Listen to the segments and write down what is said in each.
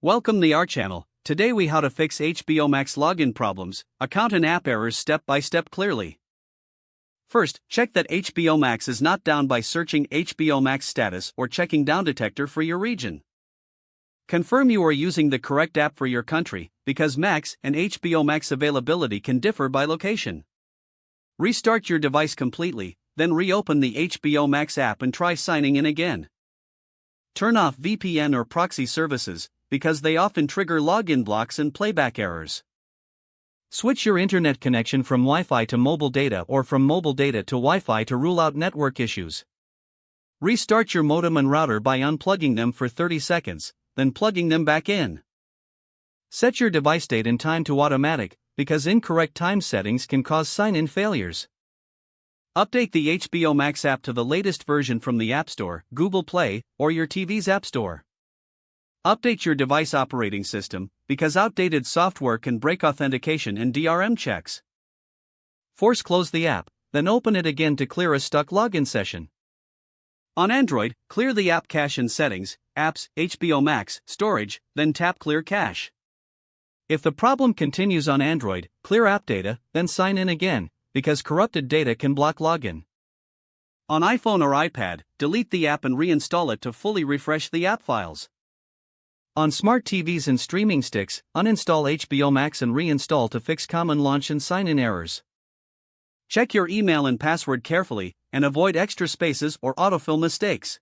Welcome to our channel. Today we how to fix HBO Max login problems, account and app errors step by step clearly. First, check that HBO Max is not down by searching HBO Max status or checking down detector for your region. Confirm you are using the correct app for your country, because Max and HBO Max availability can differ by location. Restart your device completely, then reopen the HBO Max app and try signing in again. Turn off VPN or proxy services, because they often trigger login blocks and playback errors. Switch your internet connection from Wi-Fi to mobile data or from mobile data to Wi-Fi to rule out network issues. Restart your modem and router by unplugging them for 30 seconds, then plugging them back in. Set your device date and time to automatic, because incorrect time settings can cause sign-in failures. Update the HBO Max app to the latest version from the App Store, Google Play, or your TV's App Store. Update your device operating system, because outdated software can break authentication and DRM checks. Force close the app, then open it again to clear a stuck login session. On Android, clear the app cache in Settings, Apps, HBO Max, Storage, then tap Clear Cache. If the problem continues on Android, clear app data, then sign in again, because corrupted data can block login. On iPhone or iPad, delete the app and reinstall it to fully refresh the app files. On smart TVs and streaming sticks, uninstall HBO Max and reinstall to fix common launch and sign-in errors. Check your email and password carefully, and avoid extra spaces or autofill mistakes.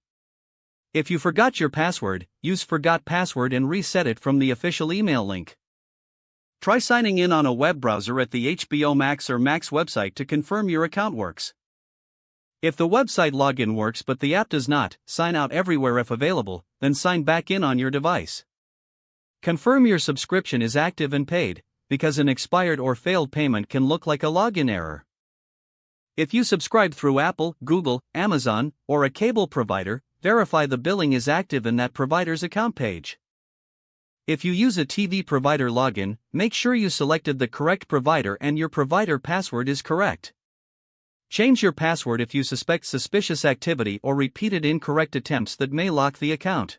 If you forgot your password, use Forgot Password and reset it from the official email link. Try signing in on a web browser at the HBO Max or Max website to confirm your account works. If the website login works but the app does not, sign out everywhere if available, then sign back in on your device. Confirm your subscription is active and paid, because an expired or failed payment can look like a login error. If you subscribe through Apple, Google, Amazon, or a cable provider, verify the billing is active in that provider's account page. If you use a TV provider login, make sure you selected the correct provider and your provider password is correct. Change your password if you suspect suspicious activity or repeated incorrect attempts that may lock the account.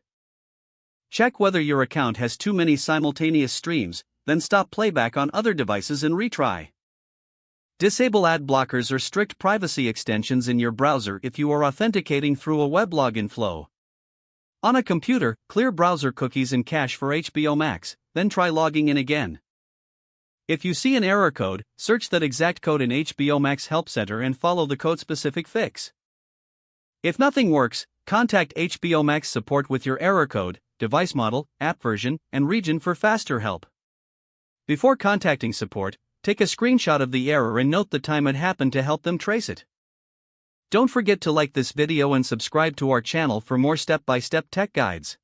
Check whether your account has too many simultaneous streams, then stop playback on other devices and retry. Disable ad blockers or strict privacy extensions in your browser if you are authenticating through a web login flow. On a computer, clear browser cookies and cache for HBO Max, then try logging in again. If you see an error code, search that exact code in HBO Max Help Center and follow the code-specific fix. If nothing works, contact HBO Max support with your error code, device model, app version, and region for faster help. Before contacting support, take a screenshot of the error and note the time it happened to help them trace it. Don't forget to like this video and subscribe to our channel for more step-by-step tech guides.